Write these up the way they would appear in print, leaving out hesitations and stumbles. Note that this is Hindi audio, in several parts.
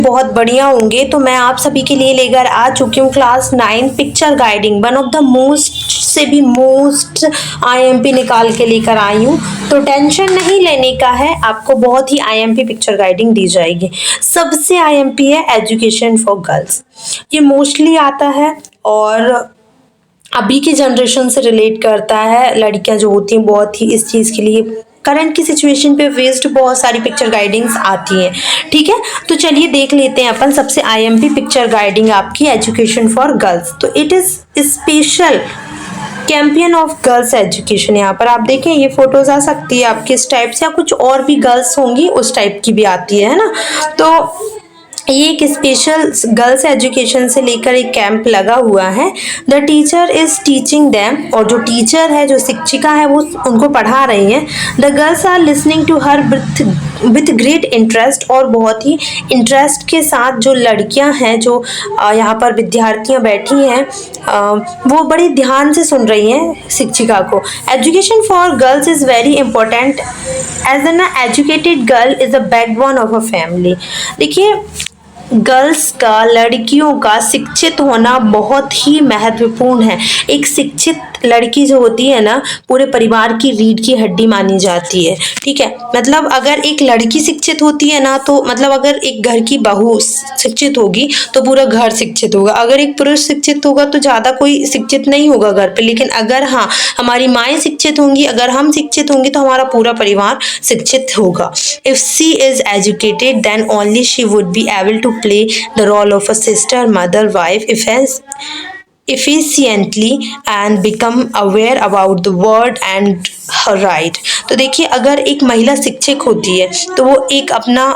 बहुत बढ़िया होंगे। तो मैं आप सभी के लिए लेकर आ चुकी हूँ class 9 picture guiding, one of the most IMP निकाल के लेकर आई हूँ। तो टेंशन नहीं लेने का है, आपको बहुत ही आईएमपी पिक्चर गाइडिंग दी जाएगी। सबसे आईएमपी है एजुकेशन फॉर गर्ल्स। ये मोस्टली आता है और अभी की जनरेशन से रिलेट करता है। लड़कियां जो होती हैं बहुत ही इस चीज़ के लिए करंट की सिचुएशन पे बेस्ड बहुत सारी पिक्चर गाइडिंग्स आती हैं। ठीक है, तो चलिए देख लेते हैं अपन सबसे आईएमपी पिक्चर गाइडिंग आपकी एजुकेशन फॉर गर्ल्स। तो it is special campaign of girls education. यहाँ पर आप देखें, ये फोटोज आ सकती है आपके इस टाइप से, या कुछ और भी गर्ल्स होंगी उस टाइप की भी आती है ना। तो ये एक स्पेशल गर्ल्स एजुकेशन से लेकर एक कैंप लगा हुआ है। The teacher is teaching them, और जो टीचर है, जो शिक्षिका है, वो उनको पढ़ा रही हैं। The girls are listening to her with great interest, और बहुत ही इंटरेस्ट के साथ जो लड़कियां हैं, जो यहाँ पर विद्यार्थियां बैठी हैं, वो बड़ी ध्यान से सुन रही हैं शिक्षिका को। Education for girls is very important as an educated girl is a backbone of a family. देखिए, गर्ल्स का, लड़कियों का शिक्षित होना बहुत ही महत्वपूर्ण है। एक शिक्षित लड़की जो होती है ना, पूरे परिवार की रीढ़ की हड्डी मानी जाती है। ठीक है, मतलब अगर एक लड़की शिक्षित होती है ना, तो मतलब अगर एक घर की बहू शिक्षित होगी तो पूरा घर शिक्षित होगा। अगर एक पुरुष शिक्षित होगा तो ज़्यादा कोई शिक्षित नहीं होगा घर पे। लेकिन अगर हाँ, हमारी माएँ शिक्षित होंगी, अगर हम शिक्षित होंगे, तो हमारा पूरा परिवार शिक्षित होगा। If she is educated then only she would be able to play the role of a sister, mother, wife efficiently and become aware about the world and her right। तो देखिए, अगर एक महिला शिक्षक होती है तो वो एक अपना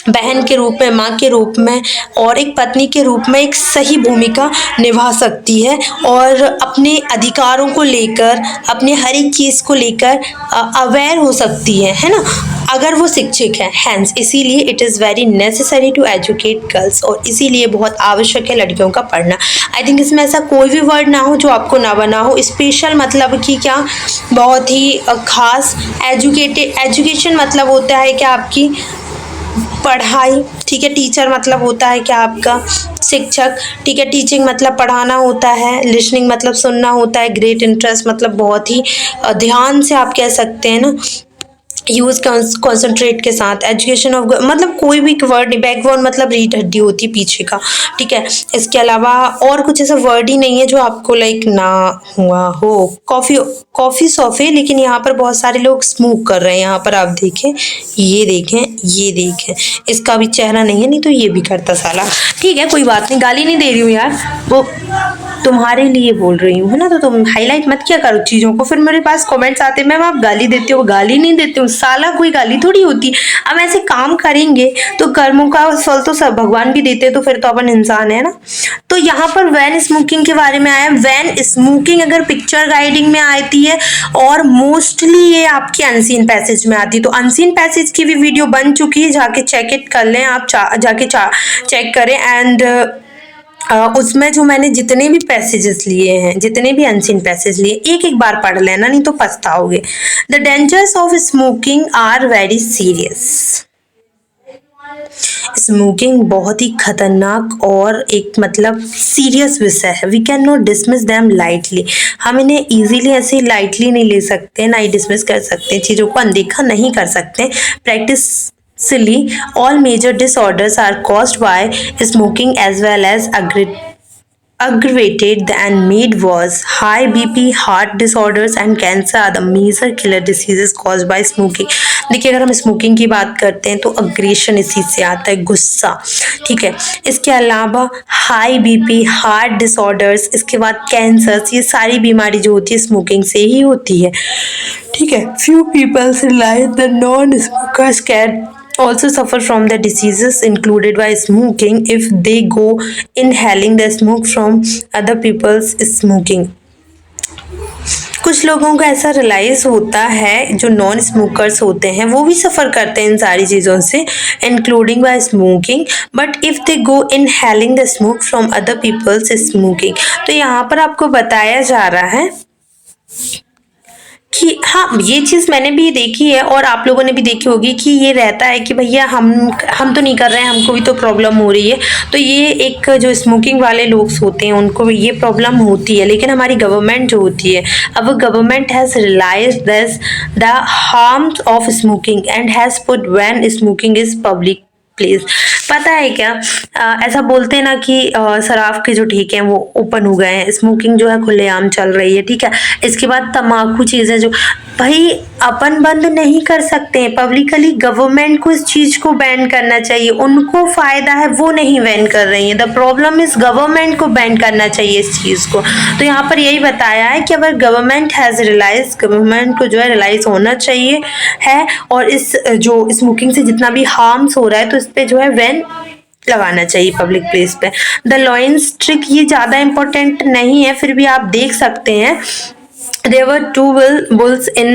बहन के रूप में, माँ के रूप में और एक पत्नी के रूप में एक सही भूमिका निभा सकती है, और अपने अधिकारों को लेकर, अपने हर एक चीज़ को लेकर अवेयर हो सकती है ना, अगर वो शिक्षक है। हैंस इसीलिए it is very necessary to educate girls, और इसीलिए बहुत आवश्यक है लड़कियों का पढ़ना। आई थिंक इसमें ऐसा कोई भी वर्ड ना हो जो आपको ना बना हो। स्पेशल मतलब कि क्या, बहुत ही खास। एजुकेशन मतलब होता है कि आपकी पढ़ाई। ठीक है, टीचर मतलब होता है क्या, आपका शिक्षक। ठीक है, टीचिंग मतलब पढ़ाना होता है। लिसनिंग मतलब सुनना होता है। ग्रेट इंटरेस्ट मतलब बहुत ही ध्यान से, आप कह सकते हैं ना, यूज कॉन्सेंट्रेट के साथ। एजुकेशन ऑफ मतलब कोई भी वर्ड नहीं। बैकबोन मतलब रीढ़ हड्डी होती है पीछे का। ठीक है, इसके अलावा और कुछ ऐसा वर्ड ही नहीं है जो आपको लाइक ना हुआ हो। कॉफ़ी सोफे, लेकिन यहाँ पर बहुत सारे लोग स्मोक कर रहे हैं। यहाँ पर आप देखें, ये देखें, इसका भी चेहरा नहीं है, नहीं तो ये भी करता साला। ठीक है, कोई बात नहीं, गाली नहीं दे रही हूँ यार, वो तुम्हारे लिए बोल रही हूँ, है ना। तो तुम हाईलाइट मत किया करो चीज़ों को, फिर मेरे पास कमेंट्स आते हैं, मैम आप गाली देते हो। गाली नहीं देते हो साला, कोई गाली थोड़ी होती। अब ऐसे काम करेंगे तो कर्मों का फल तो सब भगवान भी देते हैं, तो फिर तो अपन इंसान है ना। तो यहाँ पर वैन स्मोकिंग के बारे में आया। वैन स्मोकिंग अगर पिक्चर गाइडिंग में आती है, और मोस्टली ये आपकी अनसीन पैसेज में आती है। तो अनसीन पैसेज की भी वीडियो बन चुकी है, जाके चेक इट कर लें आप, जाके चेक करें। एंड उसमें जो मैंने जितने भी पैसेजेस लिए हैं, जितने भी अनसीन पैसेज लिए, एक एक बार पढ़ लेना, नहीं तो पछताओगे। The dangers of smoking are very serious. Smoking बहुत ही खतरनाक और एक मतलब सीरियस विषय है। We can not dismiss them lightly. हम इन्हें इजीली ऐसे लाइटली नहीं ले सकते, ना ही डिसमिस कर सकते, चीज़ों को अनदेखा नहीं कर सकते। Practically, all major disorders are caused by smoking, as well as aggravated and made worse. High BP, heart disorders and cancer are the major killer diseases caused by smoking। देखिए, अगर हम स्मोकिंग की बात करते हैं तो अग्रेशन इसी से आता है, गुस्सा। ठीक है, इसके अलावा हाई बीपी, हार्ट डिसऑर्डर्स, इसके बाद कैंसर, ये सारी बीमारी जो होती है स्मोकिंग से ही होती है। ठीक है, few peoples realise the non smokers can also suffer from the diseases included by smoking if they go inhaling the smoke from other people's smoking। कुछ लोगों को ऐसा रियलाइज होता है, जो नॉन स्मोकर्स होते हैं वो भी सफ़र करते हैं इन सारी चीज़ों से, including by smoking, but if they go inhaling the smoke from other peoples smoking. तो यहाँ पर आपको बताया जा रहा है कि हाँ, ये चीज़ मैंने भी देखी है और आप लोगों ने भी देखी होगी कि ये रहता है कि भैया हम तो नहीं कर रहे हैं, हमको भी तो प्रॉब्लम हो रही है। तो ये एक जो स्मोकिंग वाले लोग होते हैं उनको भी ये प्रॉब्लम होती है, लेकिन हमारी गवर्नमेंट जो होती है, अब government has realised this the harms of smoking and has put when smoking is public please. पता है क्या, ऐसा बोलते हैं ना कि शराब के जो ठेके हैं वो ओपन हो गए हैं, स्मोकिंग जो है खुलेआम चल रही है, ठीक है। इसके बाद तम्बाकू चीजें जो, भाई अपन बंद नहीं कर सकते हैं, पब्लिकली गवर्नमेंट को इस चीज को बैन करना चाहिए, उनको फायदा है वो नहीं बैन कर रही है। द प्रॉब्लम इज गवर्नमेंट को बैन करना चाहिए इस चीज को। तो यहाँ पर यही बताया है कि अगर गवर्नमेंट हैज रियलाइज, गवर्नमेंट को जो है रियलाइज होना चाहिए है, और इस जो स्मोकिंग से जितना भी हार्म्स हो रहा है तो इस पे जो है बैन लगाना चाहिए पब्लिक प्लेस पे। द लॉयंस ट्रिक ये ज्यादा इंपॉर्टेंट नहीं है, फिर भी आप देख सकते हैं। There were two bulls in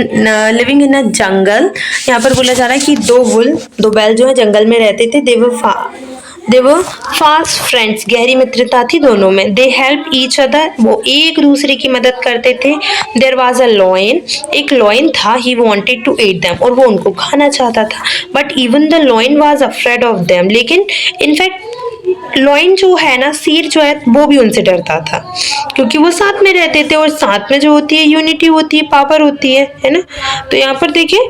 living in a jungle। यहाँ पर बोला जा रहा है कि दो बैल जो है जंगल में रहते थे। They were fast friends। गहरी मित्रता थी दोनों में। They help each other। वो एक दूसरे की मदद करते थे। There was a lion। एक lion था। He wanted to eat them। और वो उनको खाना चाहता था। But even the lion was afraid of them। लेकिन इनफैक्ट लॉइन जो है ना, शेर जो है वो भी उनसे डरता था, क्योंकि वो साथ में रहते थे, और साथ में जो होती है यूनिटी होती है, पावर होती है ना। तो यहाँ पर देखिए,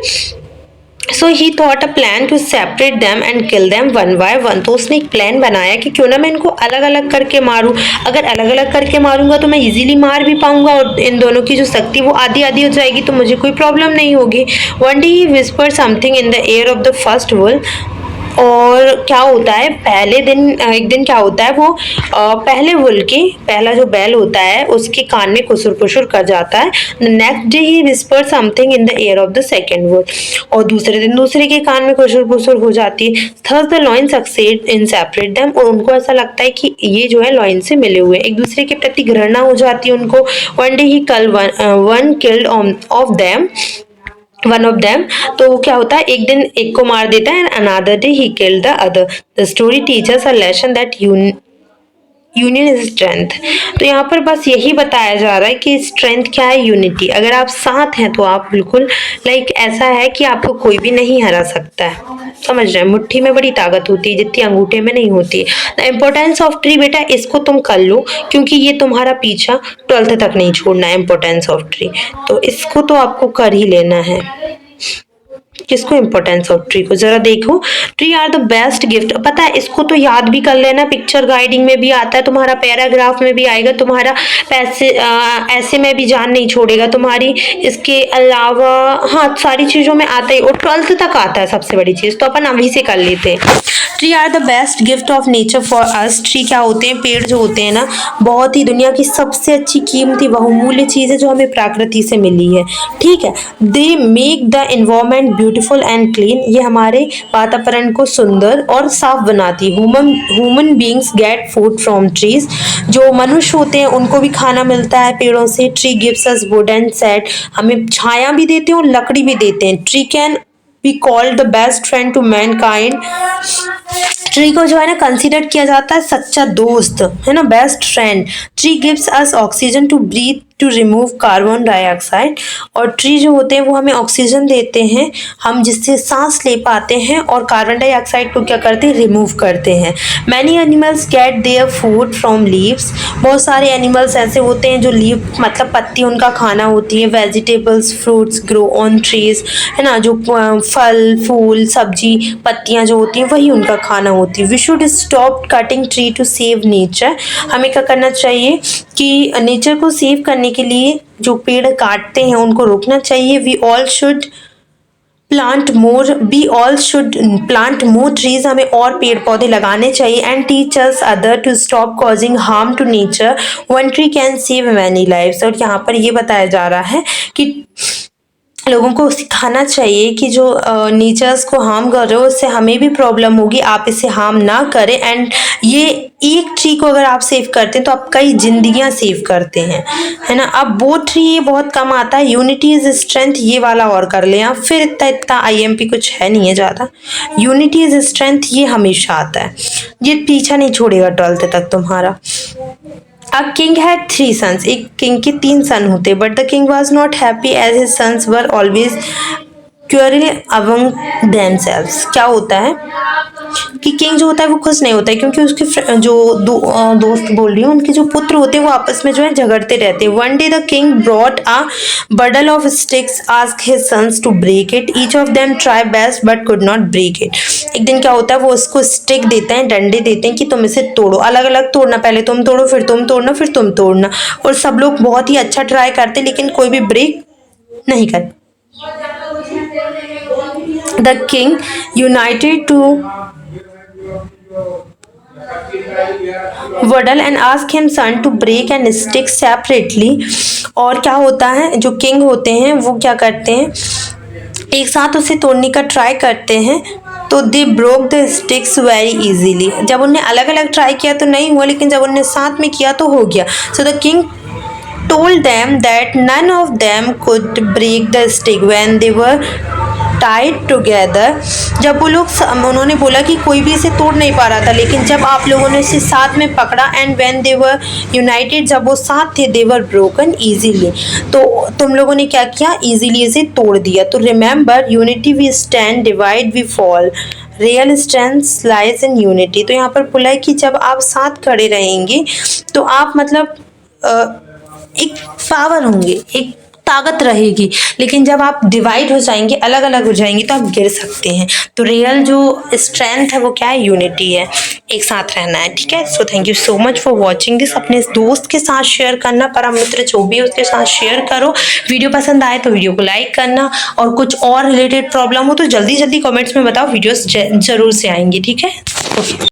so he thought a plan to separate them and kill them one by one. तो उसने एक प्लान बनाया कि क्यों ना मैं इनको अलग अलग करके मारूं। अगर अलग अलग करके मारूंगा तो मैं इजीली मार भी पाऊंगा, और इन दोनों की जो शक्ति वो आधी आधी हो जाएगी, तो मुझे कोई प्रॉब्लम नहीं होगी। One day he whisper something in the ear of the first bull. और क्या होता है, एक दिन क्या होता है, वो पहले वुल के पहला जो बैल होता है उसके कान में कुसुर कुसुर कर जाता है। Next day he whisper something in the ear of the second bull. और दूसरे दिन दूसरे के कान में कुसुर कुसुर हो जाती है। Thus the lion succeed in separate them. और उनको ऐसा लगता है कि ये जो है लॉइन से मिले हुए, एक दूसरे के प्रति घृणा हो जाती है उनको। वन डे ही कल one killed of them, one of them. तो क्या होता है, एक दिन एक को मार देता है, another day he killed the other. The story teachers a lesson that union is strength. तो यहाँ पर बस यही बताया जा रहा है कि स्ट्रेंथ क्या है, यूनिटी। अगर आप साथ हैं तो आप बिल्कुल ऐसा है कि आपको कोई भी नहीं हरा सकता है। समझ रहे हैं, मुट्ठी में बड़ी ताकत होती है जितनी अंगूठे में नहीं होती। द इम्पोर्टेंस ऑफ ट्री, बेटा इसको तुम कर लो, क्योंकि ये तुम्हारा पीछा 12th तक नहीं छोड़ना है। इम्पोर्टेंस ऑफ ट्री तो इसको तो आपको कर ही लेना है। किसको, इम्पोर्टेंस ऑफ ट्री को जरा देखो। Tree are the best gift. पता है, इसको तो याद भी कर लेना, पिक्चर गाइडिंग में भी आता है तुम्हारा, पैराग्राफ में भी आएगा तुम्हारा, ऐसे में भी जान नहीं छोड़ेगा तुम्हारी। इसके अलावा हाँ, सारी चीजों में आता ही, और 12th तक आता है सबसे बड़ी चीज, तो अपन अभी से कर लेते हैं। Tree are the best gift of nature for us. Tree क्या होते हैं, पेड़ जो होते हैं ना, बहुत ही दुनिया की सबसे अच्छी कीमती बहुमूल्य चीज है जो हमें प्रकृति से मिली है, ठीक है। They make the environment beautiful and clean. ये हमारे वातावरण को सुंदर और साफ बनाती। Human beings get food from trees. जो मनुष्य होते हैं उनको भी खाना मिलता है पेड़ों से। Tree gives us wood and shade. हमें छाया भी देते हैं और लकड़ी भी देते हैं। Tree can be called the best friend to mankind. Tree को जो है ना कंसीडर किया जाता है सच्चा दोस्त, है ना, best friend. Tree gives us oxygen to breathe to remove carbon dioxide. और ट्री जो होते हैं वो हमें ऑक्सीजन देते हैं, हम जिससे सांस ले पाते हैं, और कार्बन डाइऑक्साइड को क्या करते हैं, रिमूव करते हैं। Many animals gate their food from leaves. बहुत सारे एनिमल्स ऐसे होते हैं जो लीव मतलब पत्ती उनका खाना होती है। Vegetables fruits grow on trees, है ना, जो फल फूल सब्जी पत्तियां जो होती हैं वही उनका खाना होती है। We should stop cutting tree to save nature. हमें क्या करना चाहिए कि नेचर को सेव करने के लिए जो पेड़ काटते हैं उनको रोकना चाहिए। We all should plant more trees. हमें और पेड़ पौधे लगाने चाहिए। And teach us other to stop causing harm to nature. One tree can save many lives. और यहाँ पर ये बताया जा रहा है कि लोगों को सिखाना चाहिए कि जो नेचर्स को हार्म कर रहे हो उससे हमें भी प्रॉब्लम होगी, आप इसे हार्म ना करें। एंड ये एक ट्री को अगर आप सेव करते हैं तो आप कई जिंदगियां सेव करते हैं, है ना। अब वो ट्री ये बहुत कम आता है। यूनिटी इज स्ट्रेंथ, ये वाला और कर लें आप, फिर इतना आईएमपी कुछ है नहीं है ज़्यादा। यूनिटी इज स्ट्रेंथ ये हमेशा आता है, ये पीछा नहीं छोड़ेगा 12th तक तुम्हारा। अ किंग हैड 3 sons, एक किंग के 3 सन होते, but the king was not happy as his sons were always quarrelling among themselves. क्या होता है कि किंग जो होता है वो खुश नहीं होता है, क्योंकि उसके जो दोस्त बोल रही हूँ, उनके जो पुत्र होते हैं वो आपस में जो है झगड़ते रहते हैं। One day the king brought a bundle of sticks, ask his sons to break it, each of them try best but could not break it. एक दिन क्या होता है, वो उसको स्टिक देते हैं, डंडे देते हैं कि तुम इसे तोड़ो, अलग अलग तोड़ना, पहले तुम तोड़ो, फिर तुम तोड़ना, फिर तुम तोड़ना। और सब लोग बहुत ही अच्छा ट्राई करते, लेकिन कोई भी ब्रेक नहीं कर। The king united to waddle and ask him son to break and stick separately. और क्या होता है, जो किंग होते हैं वो क्या करते हैं, एक साथ उसे तोड़ने का ट्राई करते हैं, तो they broke the sticks very easily. जब उन्हें अलग अलग ट्राई किया तो नहीं हुआ, लेकिन जब उन्हें साथ में किया तो हो गया। So the king told them that none of them could break the stick when they were tied together। जब वो लोग उन्होंने बोला कि कोई भी इसे तोड़ नहीं पा रहा था, लेकिन जब आप लोगों ने इसे साथ में पकड़ा, and when they were united, जब वो साथ थे, they were broken easily, तो तुम लोगों ने क्या किया, easily इसे तोड़ दिया। तो remember unity we stand, divide we fall, real strength lies in unity. तो यहाँ पर बोला है कि जब आप साथ खड़े रहेंगे तो आप मतलब एक पावर होंगे, एक ताकत रहेगी, लेकिन जब आप डिवाइड हो जाएंगे, अलग अलग हो जाएंगे, तो आप गिर सकते हैं। तो रियल जो स्ट्रेंथ है वो क्या है, यूनिटी है, एक साथ रहना है। ठीक है, so thank you so much for watching this. अपने दोस्त के साथ शेयर करना, परम मित्र जो भी है उसके साथ शेयर करो। वीडियो पसंद आए तो वीडियो को लाइक करना, और कुछ और रिलेटेड प्रॉब्लम हो तो जल्दी जल्दी कमेंट्स में बताओ, वीडियोस जरूर से आएंगी। ठीक है, ओके।